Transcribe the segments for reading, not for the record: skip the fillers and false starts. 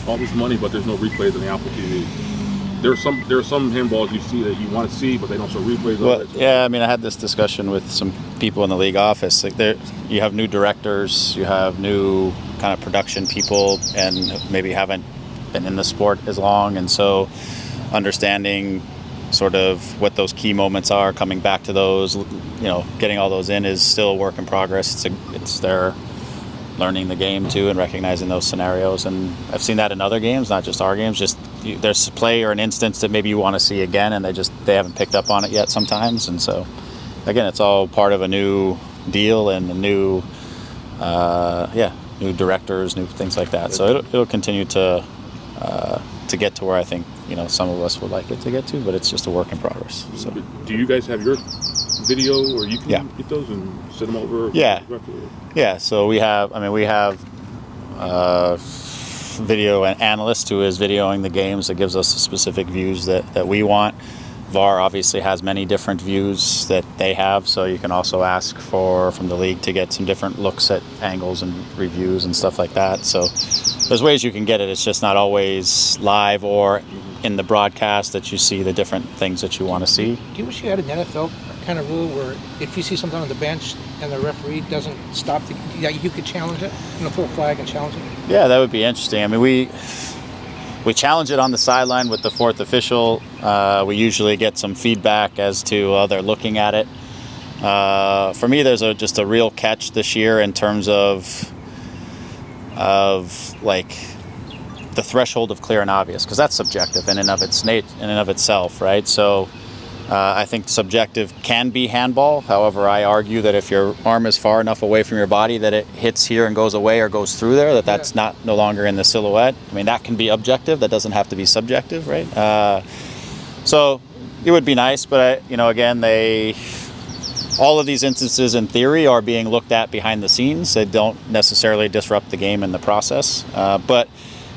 all this money, but there's no replays on the Apple TV. There are some handballs you see that you want to see, but they don't show replays. Well, yeah, I mean, I had this discussion with some people in the league office. Like, you have new directors, you have new kind of production people, and maybe haven't been in the sport as long, and so understanding sort of what those key moments are, coming back to those, getting all those in is still a work in progress. It's their learning the game too and recognizing those scenarios, and I've seen that in other games, not just our games. Just there's a play or an instance that maybe you want to see again, and they haven't picked up on it yet sometimes. And so again, it's all part of a new deal and a new new directors, new things like that. So it'll continue to get to where I think some of us would like it to get to, but it's just a work in progress. So do you guys have your video, or you can get those and send them over? So we have video analyst who is videoing the games that gives us the specific views that we want. VAR obviously has many different views that they have, so you can also ask from the league to get some different looks at angles and reviews and stuff like that. So there's ways you can get it. It's just not always live or in the broadcast that you see the different things that you want to see. Do you wish you had an NFL kind of rule where if you see something on the bench and the referee doesn't stop, you could challenge it, throw a flag and challenge it? Yeah, that would be interesting. I mean, we challenge it on the sideline with the fourth official. We usually get some feedback as to how they're looking at it. For me, there's just a real catch this year in terms of like the threshold of clear and obvious, because that's subjective in and of itself, right? So I think subjective can be handball. However, I argue that if your arm is far enough away from your body that it hits here and goes away or goes through there, that's no longer in the silhouette. I mean, that can be objective. That doesn't have to be subjective, right? So it would be nice, but again, all of these instances in theory are being looked at behind the scenes. They don't necessarily disrupt the game in the process, but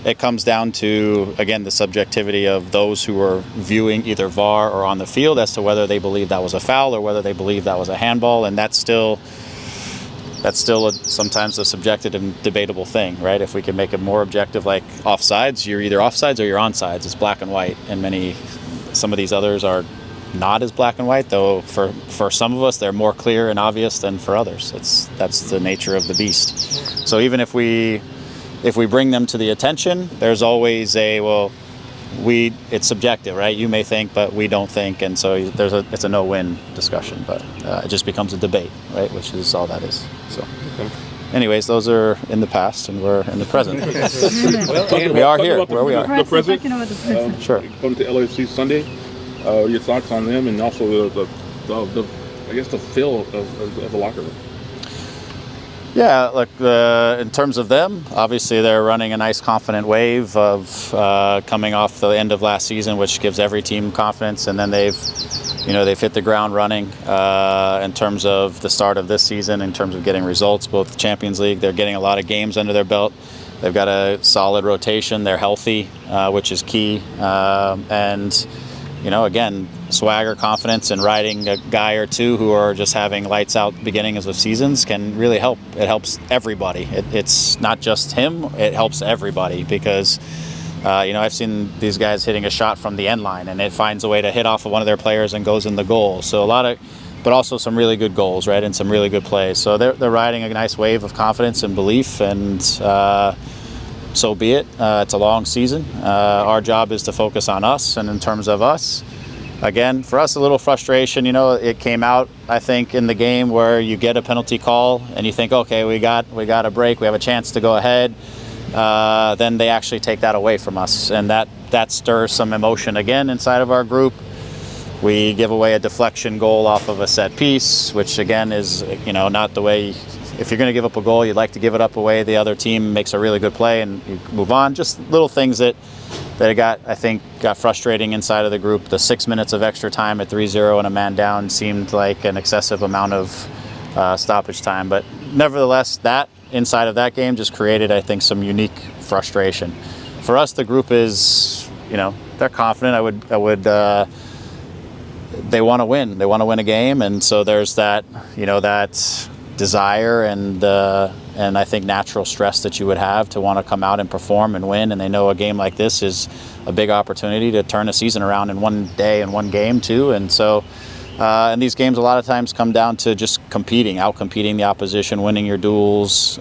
it comes down to, again, the subjectivity of those who are viewing either VAR or on the field as to whether they believe that was a foul or whether they believe that was a handball, and that's still sometimes a subjective and debatable thing, right? If we can make it more objective, like offsides, you're either offsides or you're onside. It's black and white, and some of these others are not as black and white, though for some of us they're more clear and obvious than for others. That's the nature of the beast. So even if we bring them to the attention, there's always it's subjective, right? You may think, but we don't think, and so it's a no-win discussion, but it just becomes a debate, right? Which is all that is. So, anyways, those are in the past, and we're in the present. We are here, where we are. The present. Sure. Come to LAFC Sunday. Your thoughts on them, and also the feel of the locker room. Yeah, look, in terms of them, obviously they're running a nice confident wave of coming off the end of last season, which gives every team confidence, and then they've hit the ground running in terms of the start of this season, in terms of getting results, both the Champions League. They're getting a lot of games under their belt. They've got a solid rotation. They're healthy, which is key, and again, swagger, confidence, and riding a guy or two who are just having lights out beginnings of seasons can really help. It helps everybody. It's not just him. It helps everybody because, I've seen these guys hitting a shot from the end line and it finds a way to hit off of one of their players and goes in the goal. So but also some really good goals, right, and some really good plays. So they're riding a nice wave of confidence and belief, and so be it. It's a long season. Our job is to focus on us, and in terms of us, again, for us, a little frustration. It came out, I think, in the game where you get a penalty call and you think, okay, we got a break, we have a chance to go ahead. Then they actually take that away from us, and that stirs some emotion again inside of our group. We give away a deflection goal off of a set piece, which again is, not the way. If you're going to give up a goal, you'd like to give it up away. The other team makes a really good play and you move on. Just little things that got frustrating inside of the group. The 6 minutes of extra time at 3-0 and a man down seemed like an excessive amount of stoppage time. But nevertheless, that inside of that game just created, I think, some unique frustration. For us, the group is, they're confident. They want to win. They want to win a game, and so there's that, that desire and and I think natural stress that you would have to want to come out and perform and win. And they know a game like this is a big opportunity to turn a season around in one day and one game too. And so, and these games a lot of times come down to just out-competing the opposition, winning your duels,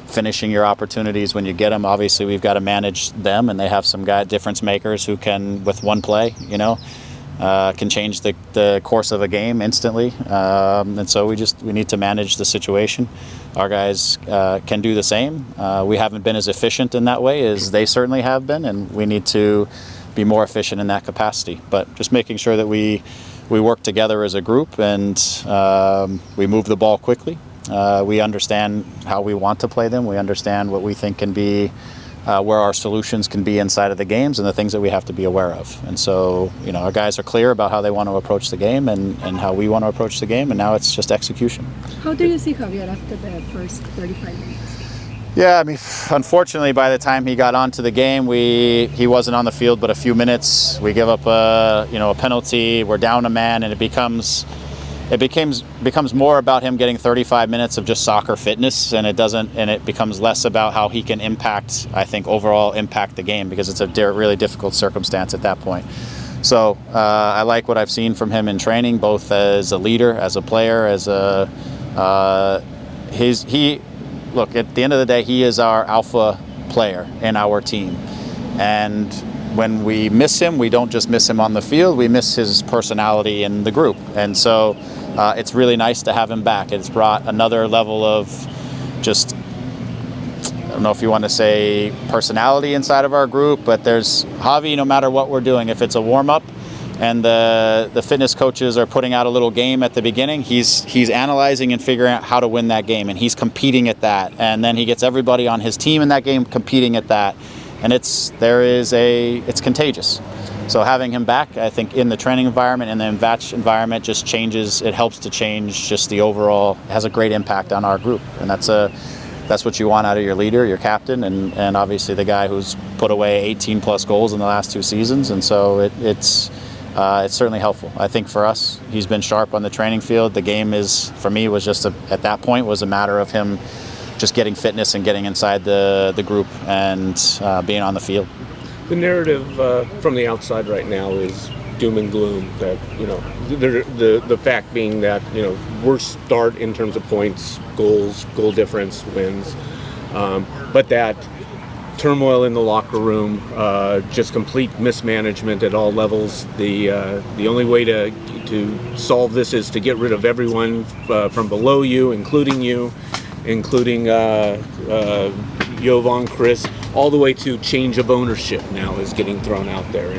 finishing your opportunities when you get them. Obviously, we've got to manage them, and they have some difference makers who can, with one play, can change the course of a game instantly. And so we need to manage the situation. Our guys can do the same. We haven't been as efficient in that way as they certainly have been, and we need to be more efficient in that capacity. But just making sure that we work together as a group, and we move the ball quickly. We understand how we want to play them. We understand what we think can be where our solutions can be inside of the games and the things that we have to be aware of. And so, our guys are clear about how they want to approach the game and how we want to approach the game, and now it's just execution. How do you see Javier after the first 35 minutes? Yeah, unfortunately, by the time he got onto the game, he wasn't on the field but a few minutes. We give up a penalty. We're down a man, and it becomes more about him getting 35 minutes of just soccer fitness, and it becomes less about how he can overall impact the game, because it's a really difficult circumstance at that point. So I like what I've seen from him in training, both as a leader, as a player, look, at the end of the day, he is our alpha player in our team. And when we miss him, we don't just miss him on the field, we miss his personality in the group. And so it's really nice to have him back. It's brought another level of just, I don't know if you want to say personality inside of our group, but there's Javi, no matter what we're doing, if it's a warm-up and the fitness coaches are putting out a little game at the beginning, he's analyzing and figuring out how to win that game, and he's competing at that. And then he gets everybody on his team in that game competing at that. And it's contagious. So having him back, I think, in the training environment and the VATCH environment just changes. It helps to change just the overall. It has a great impact on our group, and that's what you want out of your leader, your captain, and obviously the guy who's put away 18 plus goals in the last 2 seasons. And so it's certainly helpful. I think for us, he's been sharp on the training field. The game for me was just at that point was a matter of him just getting fitness and getting inside the group and being on the field. The narrative from the outside right now is doom and gloom. That the fact being that worst start in terms of points, goals, goal difference, wins, but that turmoil in the locker room, just complete mismanagement at all levels. The only way to solve this is to get rid of everyone from below you, including Jovan, Chris, all the way to change of ownership now is getting thrown out there.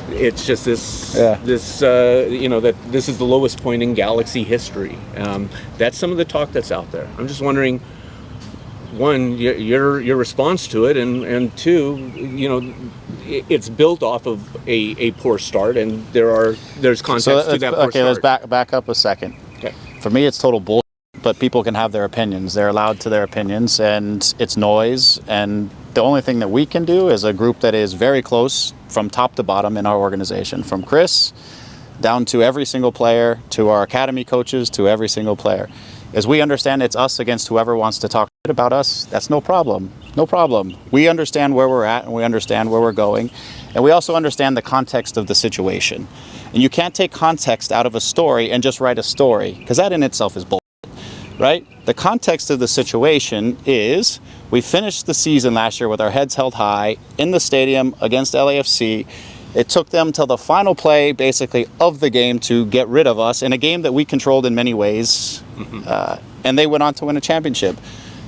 It's just this that this is the lowest point in Galaxy history. That's some of the talk that's out there. I'm just wondering, one, your response to it, and two, it's built off of a poor start, and there's context to that poor start. Let's back up a second. Okay. For me, it's total bullshit. But people can have their opinions. They're allowed to their opinions, and it's noise. And the only thing that we can do as a group that is very close from top to bottom in our organization, from Chris down to every single player, to our academy coaches, to every single player, is we understand it's us against whoever wants to talk shit about us. That's no problem. No problem. We understand where we're at, and we understand where we're going. And we also understand the context of the situation. And you can't take context out of a story and just write a story, because that in itself is bullshit. Right? The context of the situation is we finished the season last year with our heads held high in the stadium against LAFC. It took them till the final play, basically, of the game to get rid of us in a game that we controlled in many ways. And they went on to win a championship.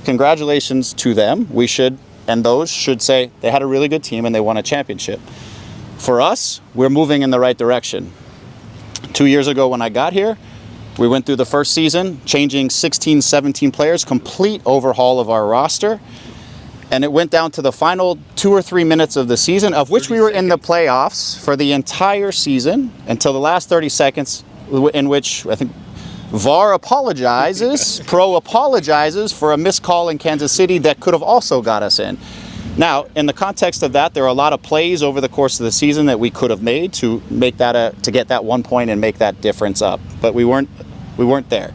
Congratulations to them. Those should say they had a really good team and they won a championship. For us, we're moving in the right direction. 2 years ago when I got here, we went through the first season, changing 16, 17 players, complete overhaul of our roster. And it went down to the final 2 or 3 minutes of the season, of which we were in the playoffs for the entire season until the last 30 seconds, in which I think VAR apologizes, Pro apologizes for a missed call in Kansas City that could have also got us in. Now, in the context of that, there are a lot of plays over the course of the season that we could have made to make that to get that 1 point and make that difference up. But we weren't there.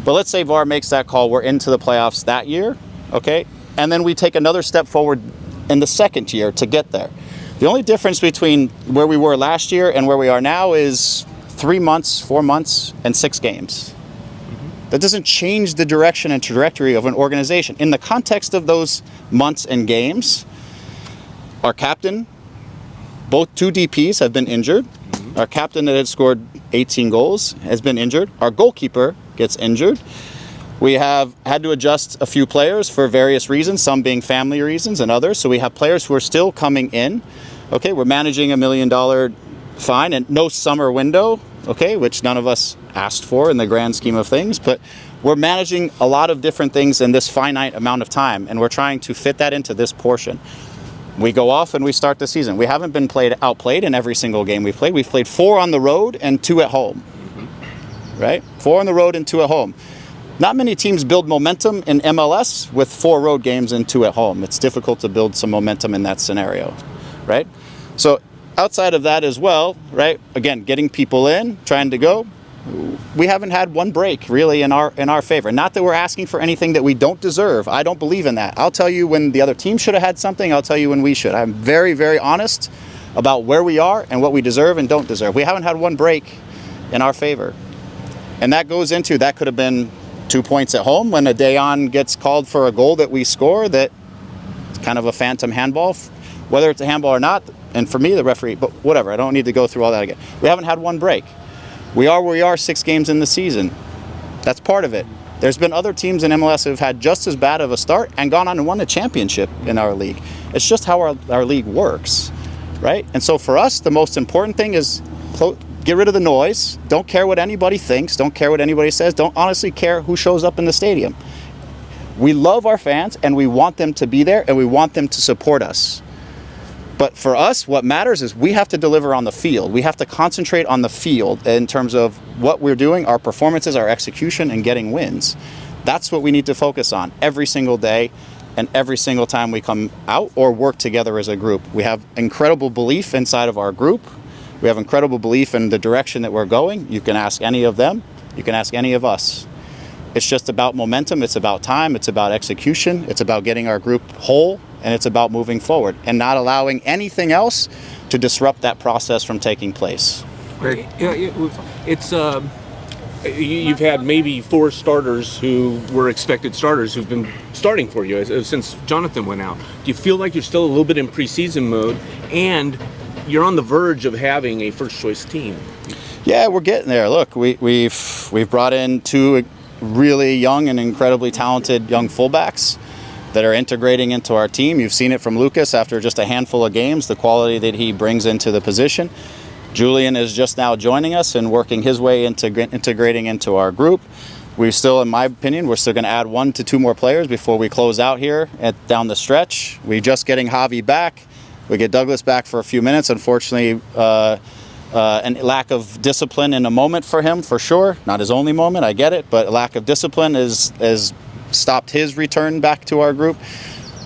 But let's say VAR makes that call, we're into the playoffs that year, okay? And then we take another step forward in the second year to get there. The only difference between where we were last year and where we are now is 3 months, 4 months, and 6 games. That doesn't change the direction and trajectory of an organization. In the context of those months and games, our captain, both 2 DPs have been injured. Our captain that had scored 18 goals has been injured. Our goalkeeper gets injured. We have had to adjust a few players for various reasons, some being family reasons and others. So we have players who are still coming in. Okay, we're managing $1 million fine and no summer window, okay, which none of us asked for in the grand scheme of things. But we're managing a lot of different things in this finite amount of time, and we're trying to fit that into this portion. We go off and we start the season. We haven't been outplayed in every single game we've played. We've played 4 on the road and 2 at home, right? 4 on the road and 2 at home. Not many teams build momentum in MLS with 4 road games and 2 at home. It's difficult to build some momentum in that scenario, right? So outside of that as well, right? Again, getting people in, trying to go. We haven't had one break really in our favor. Not that we're asking for anything that we don't deserve. I don't believe in that. I'll tell you when the other team should have had something. I'll tell you when we should. I'm very, very honest about where we are and what we deserve and don't deserve. We haven't had one break in our favor. And that goes into, that could have been 2 points at home when a Dayon gets called for a goal that we score that it's kind of a phantom handball, whether it's a handball or not. And for me, the referee, but whatever, I don't need to go through all that again. We haven't had one break. We are where we are 6 games in the season. That's part of it. There's been other teams in MLS who have had just as bad of a start and gone on and won a championship in our league. It's just how our league works, right? And so for us, the most important thing is get rid of the noise. Don't care what anybody thinks. Don't care what anybody says. Don't honestly care who shows up in the stadium. We love our fans and we want them to be there and we want them to support us. But for us, what matters is we have to deliver on the field. We have to concentrate on the field in terms of what we're doing, our performances, our execution, and getting wins. That's what we need to focus on every single day and every single time we come out or work together as a group. We have incredible belief inside of our group. We have incredible belief in the direction that we're going. You can ask any of them. You can ask any of us. It's just about momentum. It's about time. It's about execution. It's about getting our group whole. And it's about moving forward and not allowing anything else to disrupt that process from taking place. Great. Yeah, it's you've had maybe 4 starters who were expected starters who've been starting for you since Jonathan went out. Do you feel like you're still a little bit in preseason mode and you're on the verge of having a first choice team? Yeah, we're getting there. Look, we've brought in 2 really young and incredibly talented young fullbacks that are integrating into our team. You've seen it from Lucas after just a handful of games, the quality that he brings into the position. Julian is just now joining us and working his way into integrating into our group. We still, in my opinion, we're still going to add 1 to 2 more players before we close out here down the stretch. We're just getting Javi back. We get Douglas back for a few minutes. Unfortunately, and lack of discipline in a moment for him, for sure. Not his only moment, I get it, but a lack of discipline is stopped his return back to our group.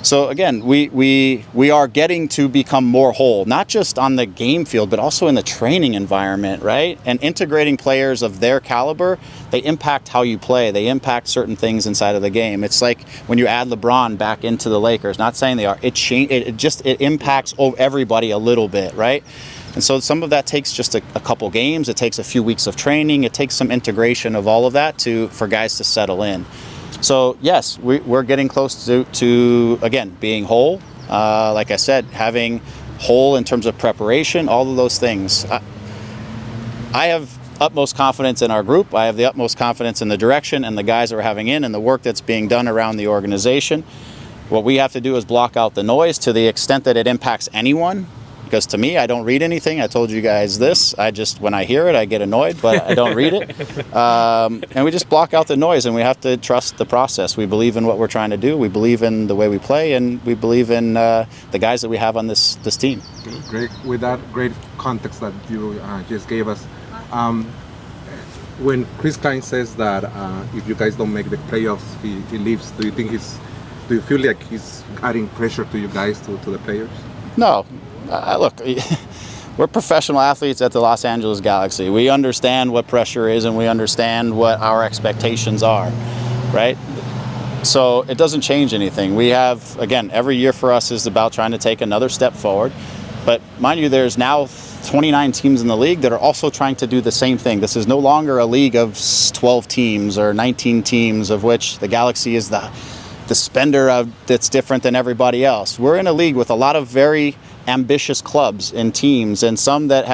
So again, we are getting to become more whole, not just on the game field, but also in the training environment, right? And integrating players of their caliber, they impact how you play. They impact certain things inside of the game. It's like when you add LeBron back into the Lakers, not saying they are, it impacts everybody a little bit, right? And so some of that takes just a couple games. It takes a few weeks of training. It takes some integration of all of that for guys to settle in. So yes, we're getting close to again, being whole. Like I said, having whole in terms of preparation, all of those things. I have utmost confidence in our group. I have the utmost confidence in the direction and the guys that we're having in and the work that's being done around the organization. What we have to do is block out the noise to the extent that it impacts anyone. Because to me, I don't read anything. I told you guys this. When I hear it, I get annoyed, but I don't read it. And we just block out the noise, and we have to trust the process. We believe in what we're trying to do. We believe in the way we play, and we believe in the guys that we have on this team. Great. With that great context that you just gave us, when Chris Klein says that if you guys don't make the playoffs, he leaves, do you feel like he's adding pressure to you guys, to the players? No. Look, we're professional athletes at the Los Angeles Galaxy. We understand what pressure is and we understand what our expectations are, right? So it doesn't change anything. We have, again, every year for us is about trying to take another step forward. But mind you, there's now 29 teams in the league that are also trying to do the same thing. This is no longer a league of 12 teams or 19 teams, of which the Galaxy is the spender that's different than everybody else. We're in a league with a lot of very ambitious clubs and teams, and some that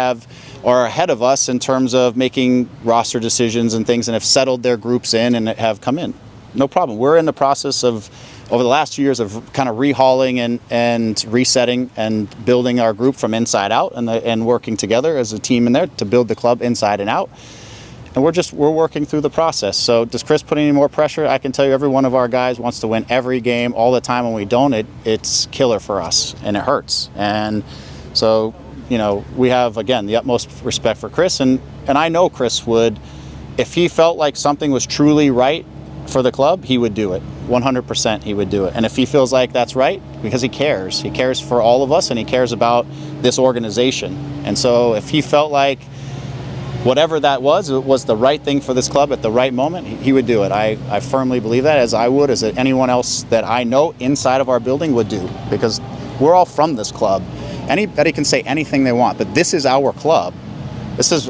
are ahead of us in terms of making roster decisions and things, and have settled their groups in and have come in. No problem. We're in the process of, over the last 2 years, of kind of rehauling and resetting and building our group from inside out, and working together as a team in there to build the club inside and out. And we're working through the process. So does Chris put any more pressure? I can tell you every one of our guys wants to win every game all the time. When we don't, it's killer for us and it hurts. And so, we have, again, the utmost respect for Chris. And I know Chris would, if he felt like something was truly right for the club, he would do it. 100% he would do it. And if he feels like that's right, because he cares for all of us, and he cares about this organization. And so if he felt like whatever that was, it was the right thing for this club at the right moment, he would do it. I firmly believe that, as I would, as anyone else that I know inside of our building would do, because we're all from this club. Anybody can say anything they want, but this is our club.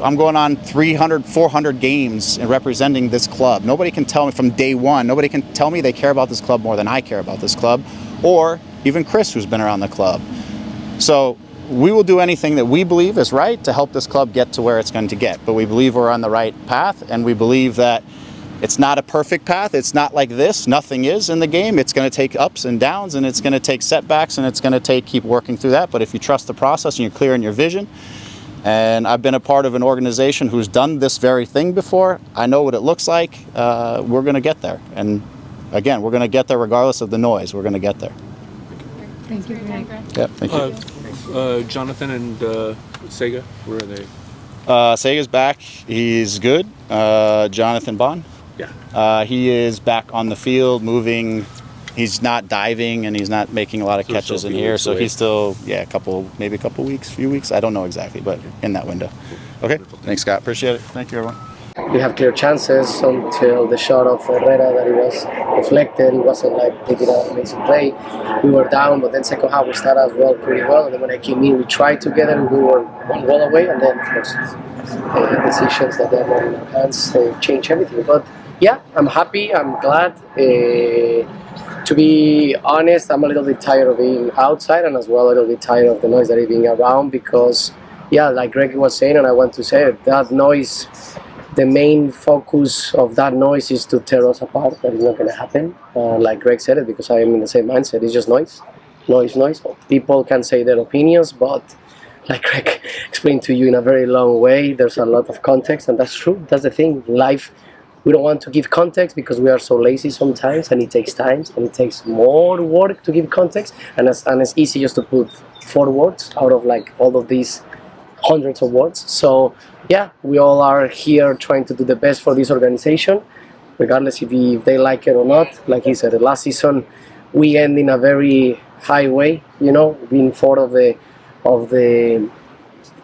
I'm going on 300, 400 games and representing this club. Nobody can tell me from day one, nobody can tell me they care about this club more than I care about this club, or even Chris, who's been around the club. So we will do anything that we believe is right to help this club get to where it's going to get. But we believe we're on the right path, and we believe that it's not a perfect path. It's not like this. Nothing is in the game. It's going to take ups and downs, and it's going to take setbacks, and it's going to keep working through that. But if you trust the process and you're clear in your vision, and I've been a part of an organization who's done this very thing before, I know what it looks like. We're going to get there. And again, we're going to get there regardless of the noise. We're going to get there. Thank you, Greg. Yep, thank you. Jonathan and Sega, where are they? Sega's back. He's good. Jonathan Bond. Yeah. He is back on the field, moving. He's not diving, and he's not making a lot of catches in here. So he's still, maybe a couple weeks, few weeks. I don't know exactly, but in that window. Okay. Thanks, Scott. Appreciate it. Thank you, everyone. We have clear chances until the shot of Herrera that it was deflected. It wasn't like they did an amazing play. We were down, but then second half we started as well pretty well. And then when I came in, we tried together. We were one goal away, and then of course decisions that are not in our hands change everything. But yeah, I'm happy. I'm glad. To be honest, I'm a little bit tired of being outside, and as well a little bit tired of the noise that is being around, because like Greg was saying, and I want to say it, that noise. The main focus of that noise is to tear us apart. That is not going to happen. Like Greg said it, because I am in the same mindset. It's just noise. Noise. People can say their opinions, but like Greg explained to you in a very long way, there's a lot of context, and that's true. That's the thing. Life, we don't want to give context because we are so lazy sometimes, and it takes time, and it takes more work to give context, and it's easy just to put 4 words out of like all of these hundreds of words. So yeah, we all are here trying to do the best for this organization, regardless if they like it or not. Like he said, last season we end in a very high way, being fourth of the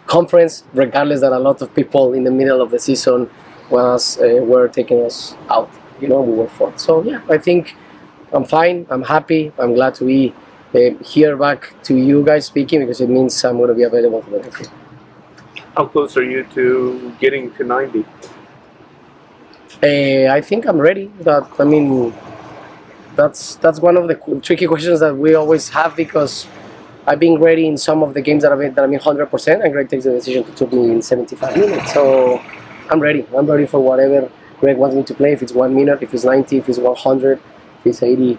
conference, regardless that a lot of people in the middle of the season were taking us out. We were fourth. So yeah, I think I'm fine. I'm happy. I'm glad to be here back to you guys speaking, because it means I'm going to be available for the next game. How close are you to getting to 90? I think I'm ready. That's one of the tricky questions that we always have, because I've been ready in some of the games that I'm 100%, and Greg takes the decision to put me in 75 minutes. So I'm ready. I'm ready for whatever Greg wants me to play. If it's 1 minute, if it's 90, if it's 100, if it's 80,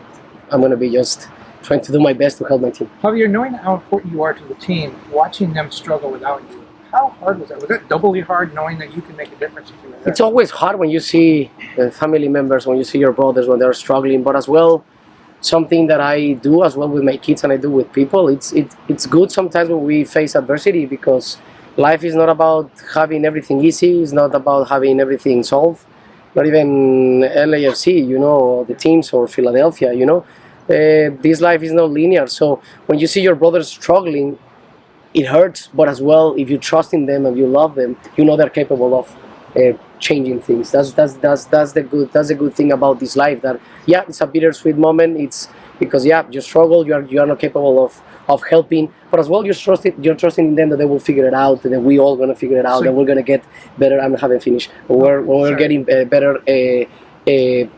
I'm going to be just trying to do my best to help my team. Javier, knowing how important you are to the team, watching them struggle without you, how hard was that? Was it doubly hard knowing that you can make a difference if you were there? It's always hard when you see family members, when you see your brothers when they're struggling, but as well, something that I do as well with my kids and I do with people, it's good sometimes when we face adversity, because life is not about having everything easy, it's not about having everything solved, not even LAFC, or the teams, or Philadelphia, this life is not linear. So when you see your brothers struggling, it hurts, but as well, if you trust in them and you love them, you know they're capable of changing things. That's the good thing about this life. That yeah, it's a bittersweet moment. It's because yeah, you struggle, you are not capable of helping, but as well you're trusting in them that they will figure it out, and that we all gonna figure it out, and we're gonna get better. I haven't finished. We're getting better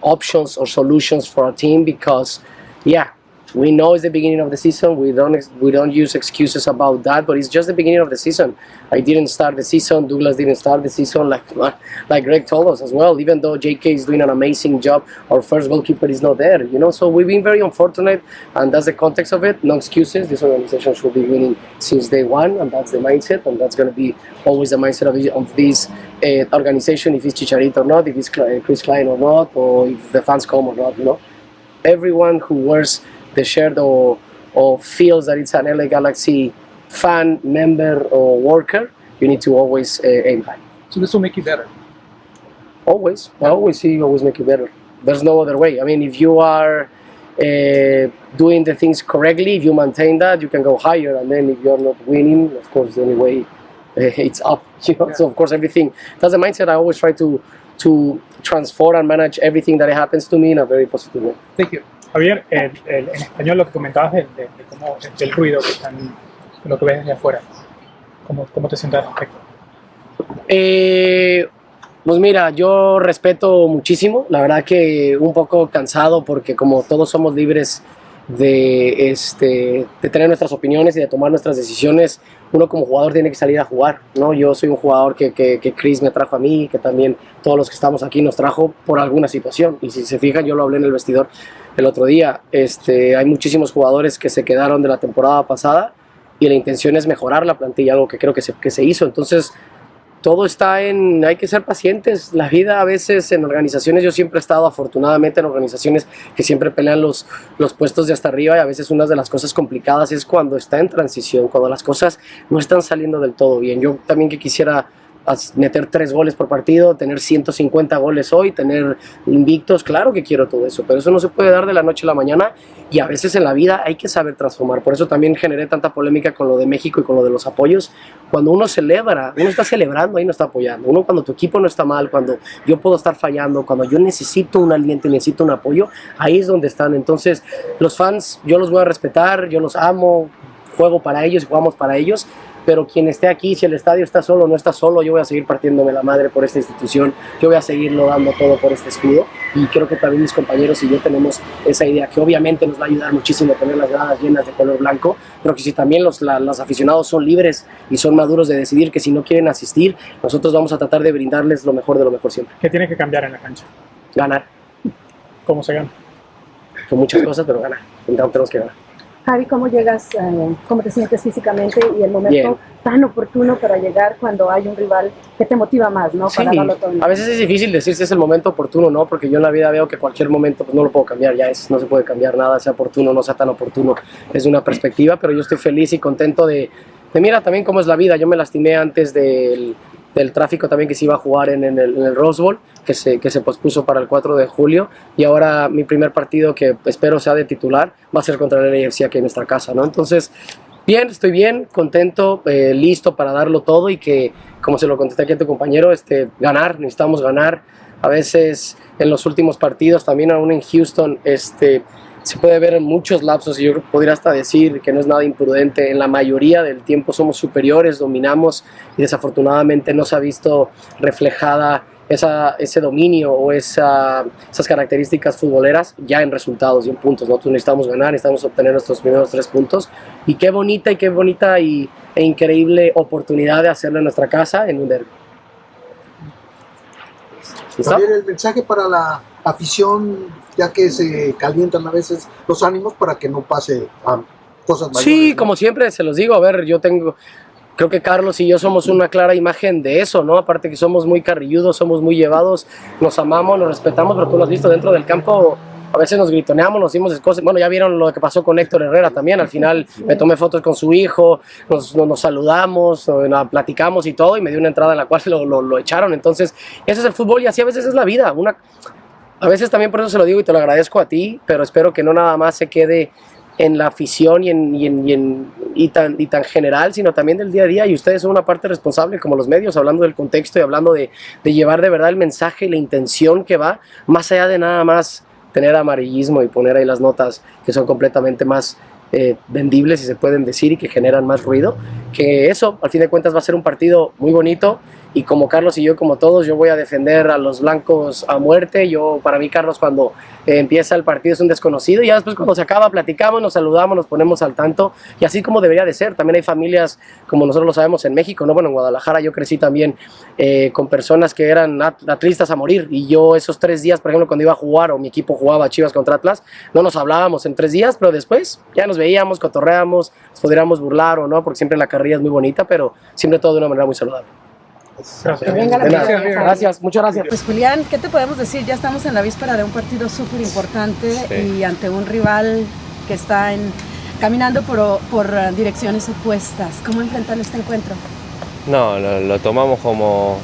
options or solutions for our team, because yeah, we know it's the beginning of the season. We don't use excuses about that, but it's just the beginning of the season. I didn't start the season. Douglas didn't start the season, like Greg told us as well. Even though JK is doing an amazing job, our first goalkeeper is not there. So we've been very unfortunate, and that's the context of it. No excuses. This organization should be winning since day one, and that's the mindset, and that's going to be always the mindset of this organization. If it's Chicharito or not, if it's Chris Klein or not, or if the fans come or not. Everyone who wears the shirt or feels that it's an LA Galaxy fan, member, or worker, you need to always aim high. So this will make you better. Always. I always see you always make you better. There's no other way. I mean, if you are doing the things correctly, if you maintain that, you can go higher. And then if you're not winning, of course, the only way it's up. Yeah. So, of course, everything. That's the mindset I always try to transform and manage everything that happens to me in a very positive way. Thank you. Javier, en español lo que comentabas de cómo del ruido que están, lo que ves desde afuera, ¿cómo te sientes al respecto? Pues mira, yo respeto muchísimo, la verdad que un poco cansado, porque como todos somos libres de tener nuestras opiniones y de tomar nuestras decisiones, uno como jugador tiene que salir a jugar, ¿no? Yo soy un jugador que Chris me trajo a mí, que también todos los que estamos aquí nos trajo por alguna situación, y si se fijan, yo lo hablé en el vestidor el otro día, hay muchísimos jugadores que se quedaron de la temporada pasada y la intención es mejorar la plantilla, algo que creo que se hizo. Entonces todo está hay que ser pacientes. La vida a veces en organizaciones, yo siempre he estado afortunadamente en organizaciones que siempre pelean los puestos de hasta arriba, y a veces una de las cosas complicadas es cuando está en transición, cuando las cosas no están saliendo del todo bien. Yo también que quisiera meter 3 goles por partido, tener 150 goles hoy, tener invictos, claro que quiero todo eso, pero eso no se puede dar de la noche a la mañana, y a veces en la vida hay que saber transformar. Por eso también generé tanta polémica con lo de México y con lo de los apoyos. Cuando uno celebra, uno está celebrando, ahí no está apoyando. Uno cuando tu equipo no está mal, cuando yo puedo estar fallando, cuando yo necesito un aliento y necesito un apoyo, ahí es donde están. Entonces los fans, yo los voy a respetar, yo los amo, juego para ellos y jugamos para ellos, pero quien esté aquí, si el estadio está solo o no está solo, yo voy a seguir partiéndome la madre por esta institución, yo voy a seguirlo dando todo por este escudo, y creo que también mis compañeros y yo tenemos esa idea, que obviamente nos va a ayudar muchísimo tener las gradas llenas de color blanco, pero que si también los aficionados son libres y son maduros de decidir que si no quieren asistir, nosotros vamos a tratar de brindarles lo mejor de lo mejor siempre. ¿Qué tiene que cambiar en la cancha? Ganar. ¿Cómo se gana? Con muchas cosas, pero ganar. Tenemos que ganar. Javi, ¿cómo llegas, cómo te sientes físicamente y el momento tan oportuno para llegar cuando hay un rival que te motiva más, ¿no? Para darlo todo. A veces es difícil decir si es el momento oportuno, ¿no? Porque yo en la vida veo que cualquier momento pues no lo puedo cambiar, no se puede cambiar nada, sea oportuno o no sea tan oportuno. Es una perspectiva, pero yo estoy feliz y contento de mira también cómo es la vida. Yo me lastimé antes del tráfico también, que se iba a jugar en el Rose Bowl, que se pospuso para el 4 de julio, y ahora mi primer partido, que espero sea de titular, va a ser contra el LAFC aquí en nuestra casa, ¿no? Entonces, bien, estoy bien, contento, listo para darlo todo, y que, como se lo contesté aquí a tu compañero, ganar, necesitamos ganar. A veces en los últimos partidos, también aún en Houston, se puede ver en muchos lapsos, y yo podría hasta decir que no es nada imprudente. En la mayoría del tiempo somos superiores, dominamos, y desafortunadamente no se ha visto reflejada ese dominio o esas características futboleras ya en resultados y en puntos. Nosotros necesitamos ganar, necesitamos obtener nuestros primeros 3 puntos, y qué bonita e increíble oportunidad de hacerlo en nuestra casa en un derbi. Javier, el mensaje para la afición, ya que se calientan a veces los ánimos, para que no pase a cosas mayores. Sí, ¿no? Como siempre se los digo, a ver, creo que Carlos y yo somos una clara imagen de eso, ¿no? Aparte que somos muy carrilludos, somos muy llevados, nos amamos, nos respetamos, pero tú lo has visto dentro del campo, a veces nos gritoneamos, nos decimos cosas. Bueno, ya vieron lo que pasó con Héctor Herrera también, al final me tomé fotos con su hijo, nos saludamos, platicamos y todo, y me dio una entrada en la cual lo echaron. Entonces, ese es el fútbol, y así a veces es la vida. A veces también, por eso se lo digo y te lo agradezco a ti, pero espero que no nada más se quede en la afición y tan general, sino también del día a día, y ustedes son una parte responsable como los medios, hablando del contexto y hablando de llevar de verdad el mensaje y la intención que va, más allá de nada más tener amarillismo y poner ahí las notas que son completamente más vendibles, si se pueden decir, y que generan más ruido, que eso al fin de cuentas va a ser un partido muy bonito. Y como Carlos y yo, como todos, yo voy a defender a los blancos a muerte. Para mí, Carlos, cuando empieza el partido es un desconocido, y ya después cuando se acaba platicamos, nos saludamos, nos ponemos al tanto, y así como debería de ser. También hay familias, como nosotros lo sabemos en México, ¿no? Bueno, en Guadalajara yo crecí también con personas que eran atlistas a morir, y yo esos 3 días, por ejemplo, cuando iba a jugar o mi equipo jugaba Chivas contra Atlas, no nos hablábamos en 3 días, pero después ya nos veíamos, cotorreamos, nos podríamos burlar o no, porque siempre la carrilla es muy bonita, pero siempre todo de una manera muy saludable. Venga, Gracias, muchas gracias. Pues Julián, ¿qué te podemos decir? Ya estamos en la víspera de un partido súper importante, y ante un rival que está caminando por direcciones opuestas. ¿Cómo enfrentar este encuentro? No, lo tomamos como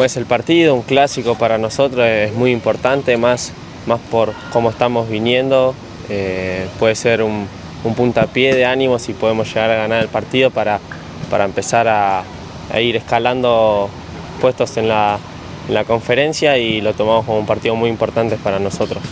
es el partido, un clásico para nosotros, es muy importante, más por cómo estamos viniendo. Puede ser un puntapié de ánimo si podemos llegar a ganar el partido para empezar a ir escalando puestos en la conferencia, y lo tomamos como un partido muy importante para nosotros.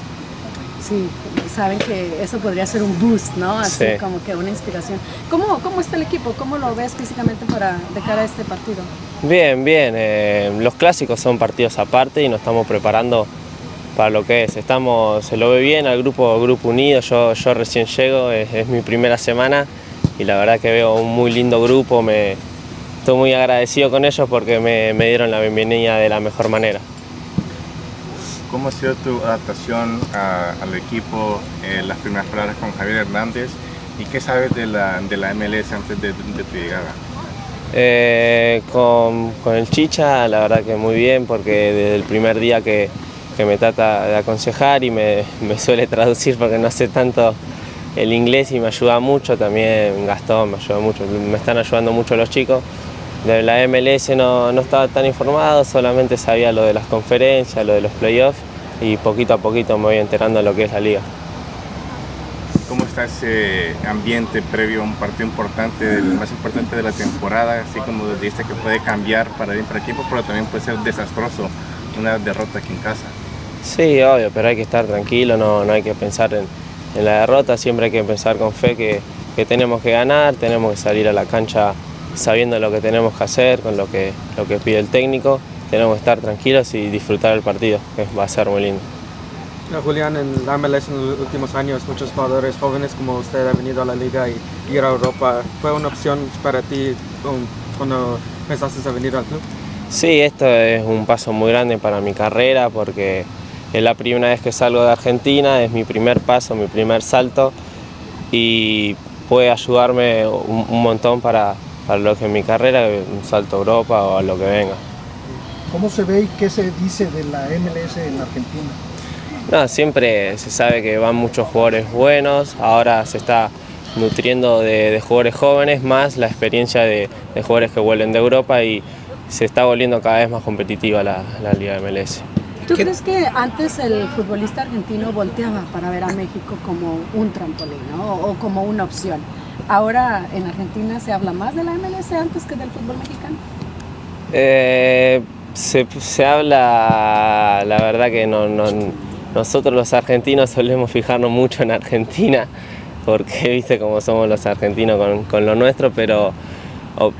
Sí, saben que eso podría ser un boost, ¿no? Así Sí. como que una inspiración. ¿Cómo está el equipo? ¿Cómo lo ves físicamente de cara a este partido? Bien, bien. Los clásicos son partidos aparte y nos estamos preparando para lo que es. Se lo ve bien al grupo unido. Yo recién llego, es mi primera semana, y la verdad que veo un muy lindo grupo. Estoy muy agradecido con ellos porque me dieron la bienvenida de la mejor manera. ¿Cómo ha sido tu adaptación al equipo, las primeras palabras con Javier Hernandez, y qué sabes de la MLS antes de tu llegada? Con el Chicha, la verdad que muy bien, porque desde el primer día que me trata de aconsejar y me suele traducir porque no sé tanto el inglés, y me ayuda mucho. También Gastón me ayuda mucho, me están ayudando mucho los chicos. De la MLS no estaba tan informado, solamente sabía lo de las conferencias, lo de los playoffs, y poquito a poquito me voy enterando de lo que es la liga. ¿Cómo está ese ambiente previo a un partido importante, el más importante de la temporada? Así como dijiste que puede cambiar para bien para el equipo, pero también puede ser desastroso una derrota aquí en casa. Sí, obvio, pero hay que estar tranquilo, no hay que pensar en la derrota, siempre hay que pensar con fe que tenemos que ganar, tenemos que salir a la cancha sabiendo lo que tenemos que hacer, con lo que pide el técnico. Tenemos que estar tranquilos y disfrutar el partido, que va a ser muy lindo. Julián, en la MLS en los últimos años muchos jugadores jóvenes como usted han venido a la liga y ir a Europa. ¿Fue una opción para ti cuando pensaste a venir al club? Sí, esto es un paso muy grande para mi carrera, porque es la primera vez que salgo de Argentina, es mi primer paso, mi primer salto, y puede ayudarme un montón para lo que es mi carrera, un salto a Europa o a lo que venga. ¿Cómo se ve y qué se dice de la MLS en Argentina? No, siempre se sabe que van muchos jugadores buenos, ahora se está nutriendo de jugadores jóvenes, más la experiencia de jugadores que vuelven de Europa, y se está volviendo cada vez más competitiva la Liga MLS. ¿Tú crees que antes el futbolista argentino volteaba para ver a México como un trampolín, ¿no? O como una opción? Ahora en Argentina se habla más de la MLS antes que del fútbol mexicano. Se habla, la verdad que nosotros los argentinos solemos fijarnos mucho en Argentina, porque viste cómo somos los argentinos con lo nuestro, pero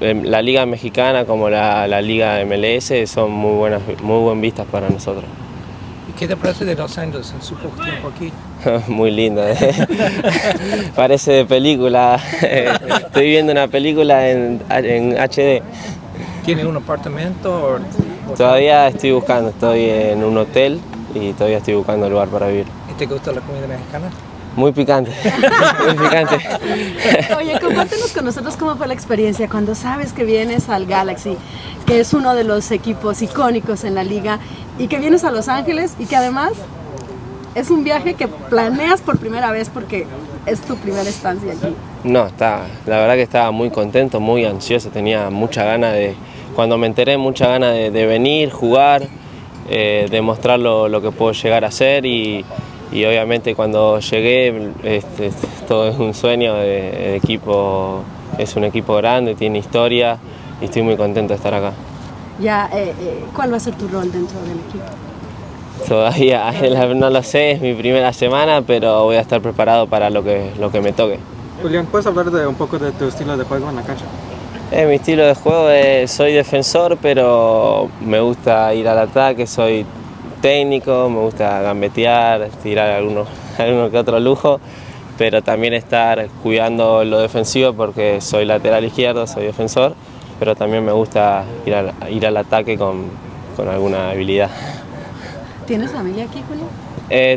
la liga mexicana como la liga MLS son muy buen vistas para nosotros. ¿Y qué te parece de Los Ángeles en su poco tiempo aquí? Muy linda, parece de película. Estoy viendo una película en HD. ¿Tiene un apartamento? Todavía estoy buscando, estoy en un hotel y todavía estoy buscando lugar para vivir. ¿Y te gusta la comida mexicana? Muy picante, muy picante. Oye, compártenos con nosotros cómo fue la experiencia cuando sabes que vienes al Galaxy, que es uno de los equipos icónicos en la liga, y que vienes a Los Ángeles y que además es un viaje que planeas por primera vez porque es tu primera estancia aquí. No, la verdad que estaba muy contento, muy ansioso, tenía mucha gana cuando me enteré, mucha gana de venir, jugar, demostrar lo que puedo llegar a hacer, y y obviamente cuando llegué todo es un sueño, el equipo es un equipo grande, tiene historia y estoy muy contento de estar acá. Ya, ¿cuál va a ser tu rol dentro del equipo? Todavía no lo sé, es mi primera semana, pero voy a estar preparado para lo que me toque. Julián, ¿puedes hablar un poco de tu estilo de juego en la cancha? Mi estilo de juego soy defensor, pero me gusta ir al ataque, soy técnico, me gusta gambetear, tirar alguno que otro lujo, pero también estar cuidando lo defensivo porque soy lateral izquierdo, soy defensor, pero también me gusta ir al ataque con alguna habilidad. ¿Tienes familia aquí, Julián?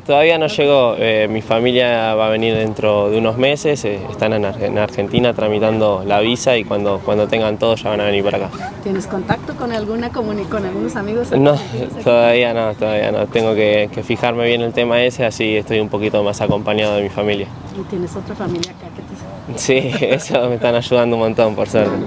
Todavía no llegó, mi familia va a venir dentro de unos meses, están en Argentina tramitando la visa y cuando tengan todo ya van a venir para acá. ¿Tienes contacto con con algunos amigos? No, todavía no, tengo que fijarme bien el tema ese, así estoy un poquito más acompañado de mi familia. ¿Y tienes otra familia acá que te... Sí, eso me están ayudando un montón, por suerte.